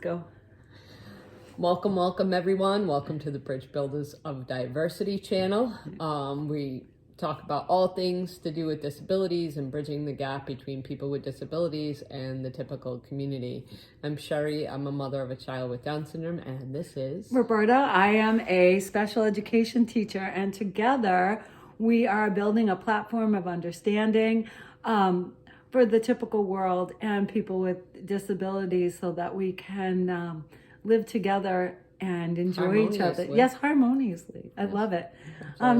Go. Welcome everyone. Welcome to the Bridge Builders of Diversity channel. We talk about all things to do with disabilities and bridging the gap between people with disabilities and the typical community. I'm Sherry. I'm a mother of a child with Down syndrome, and this is Roberta. I am a special education teacher, and together we are building a platform of understanding for the typical world and people with disabilities so that we can live together and enjoy each other. Yes, harmoniously. I love it.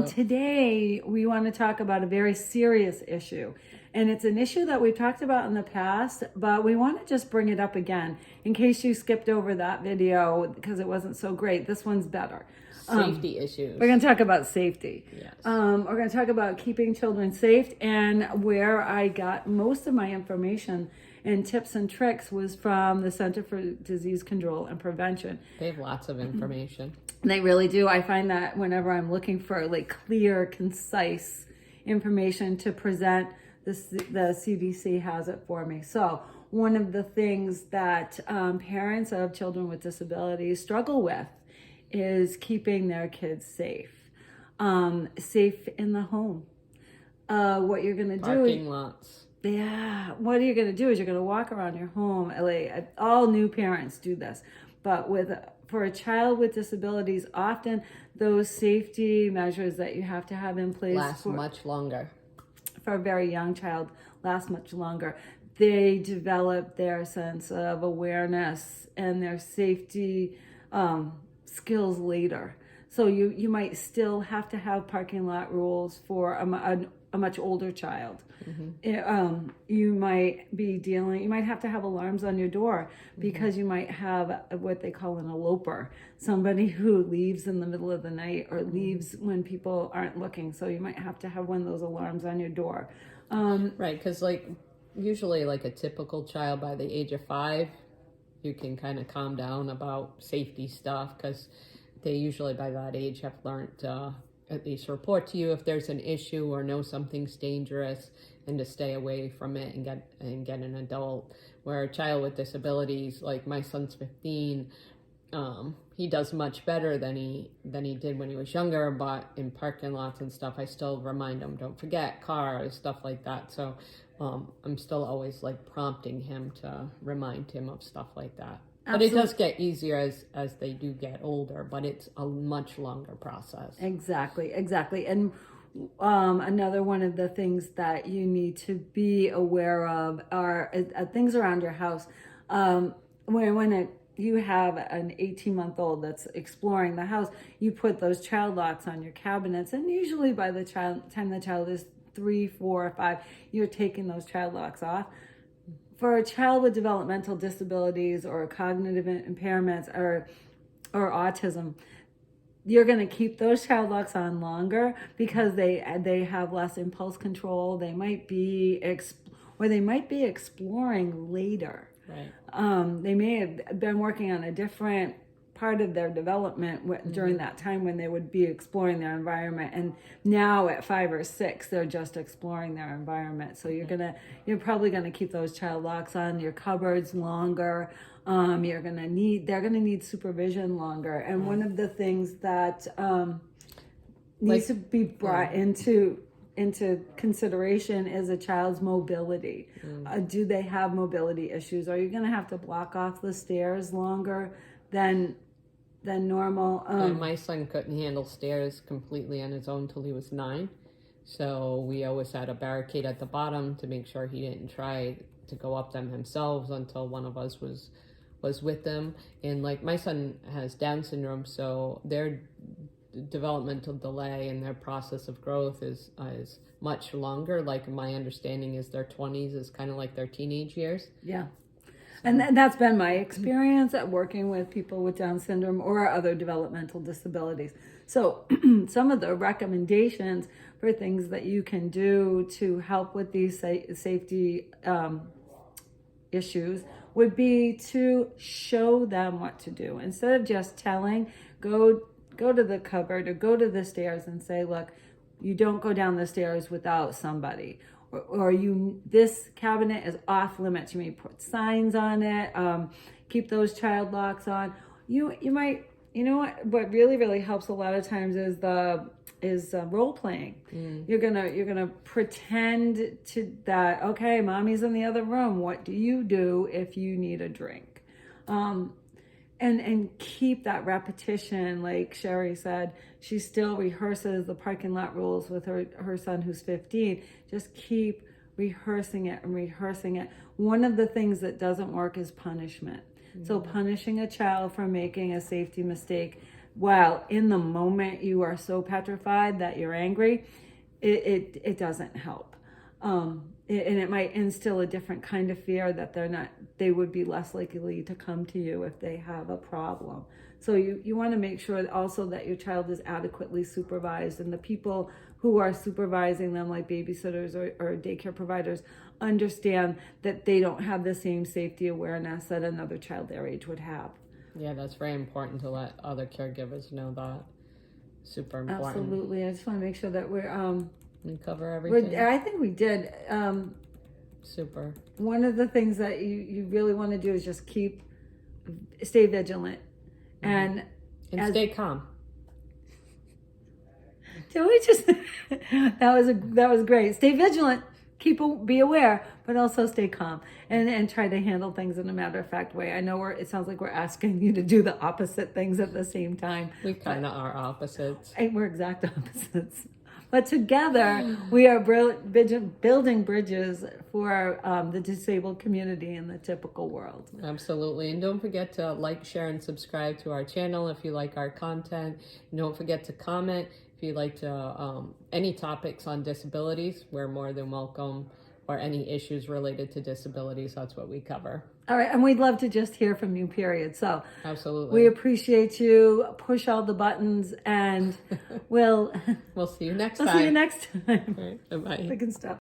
Today, we want to talk about a very serious issue. And it's an issue that we've talked about in the past, but we want to just bring it up again in case you skipped over that video because it wasn't so great. This one's better. Safety issues. We're going to talk about safety. Yes. We're going to talk about keeping children safe, and where I got most of my information and tips and tricks was from the Center for Disease Control and Prevention. They have lots of information. They really do. I find that whenever I'm looking for like clear, concise information to present, the CDC has it for me. So one of the things that parents of children with disabilities struggle with is keeping their kids safe. Safe in the home. What you're going to do... Parking lots. Yeah, what are you going to do is you're going to walk around your home. Like, all new parents do this, but for a child with disabilities, often those safety measures that you have to have in place last much longer. For a very young child, last much longer. They develop their sense of awareness and their safety skills later. So you might still have to have parking lot rules for a much older child. Mm-hmm. You might have to have alarms on your door because you might have what they call an eloper, somebody who leaves in the middle of the night or leaves when people aren't looking. So you might have to have one of those alarms on your door. Right, because usually a typical child by the age of 5, you can kind of calm down about safety stuff because they usually by that age have learned to at least report to you if there's an issue or know something's dangerous and to stay away from it and get an adult. Where a child with disabilities, like my son's 15, he does much better than he did when he was younger, but in parking lots and stuff, I still remind him, don't forget cars, stuff like that. So I'm still always prompting him to remind him of stuff like that. Absolutely. But it does get easier as they do get older, but it's a much longer process. Exactly. And another one of the things that you need to be aware of are things around your house. When you have an 18-month-old that's exploring the house, you put those child locks on your cabinets, and usually by the time the child is 3, 4, or 5, you're taking those child locks off. For a child with developmental disabilities or cognitive impairments or autism, you're going to keep those child locks on longer because they have less impulse control. They might be exploring later. Right. They may have been working on a different part of their development during that time when they would be exploring their environment, and now at 5 or 6 they're just exploring their environment. So you're probably gonna keep those child locks on your cupboards longer. They're gonna need supervision longer. And one of the things that needs to be brought into consideration is a child's mobility. Do they have mobility issues? Are you going to have to block off the stairs longer than normal? My son couldn't handle stairs completely on his own till he was 9. So we always had a barricade at the bottom to make sure he didn't try to go up them himself until one of us was with them. And my son has Down syndrome, so their developmental delay and their process of growth is much longer. My understanding is their 20s is kind of like their teenage years. Yeah. And that's been my experience at working with people with Down syndrome or other developmental disabilities. So some of the recommendations for things that you can do to help with these safety issues would be to show them what to do. Instead of just telling, go to the cupboard or go to the stairs and say, look, you don't go down the stairs without somebody. Or this cabinet is off limits. You may put signs on it. keep those child locks on. You might, you know what really, really helps a lot of times is role playing. You're gonna pretend to that, okay, mommy's in the other room. What do you do if you need a drink? And keep that repetition. Like Sherry said, she still rehearses the parking lot rules with her son who's 15. Just keep rehearsing it and rehearsing it. One of the things that doesn't work is punishment. So punishing a child for making a safety mistake, while in the moment you are so petrified that you're angry, it doesn't help. And it might instill a different kind of fear that they would be less likely to come to you if they have a problem. So you want to make sure also that your child is adequately supervised, and the people who are supervising them, like babysitters or daycare providers, understand that they don't have the same safety awareness that another child their age would have. Yeah, that's very important to let other caregivers know that. Super important. Absolutely. I just want to make sure that We cover everything. I think we did. Super. One of the things that you really want to do is just stay vigilant, and stay calm. Did we just? that was great. Stay vigilant. Be aware, but also stay calm and try to handle things in a matter-of-fact way. I know it sounds like we're asking you to do the opposite things at the same time. We kind of are opposites. We're exact opposites. But together, we are building bridges for the disabled community in the typical world. Absolutely. And don't forget to like, share, and subscribe to our channel if you like our content. And don't forget to comment if you'd like to, any topics on disabilities, we're more than welcome, or any issues related to disabilities, that's what we cover. All right, and we'd love to just hear from you, period. So absolutely, we appreciate you. Push all the buttons, and we'll see you next time. See you next time. All right, bye-bye. We can stop.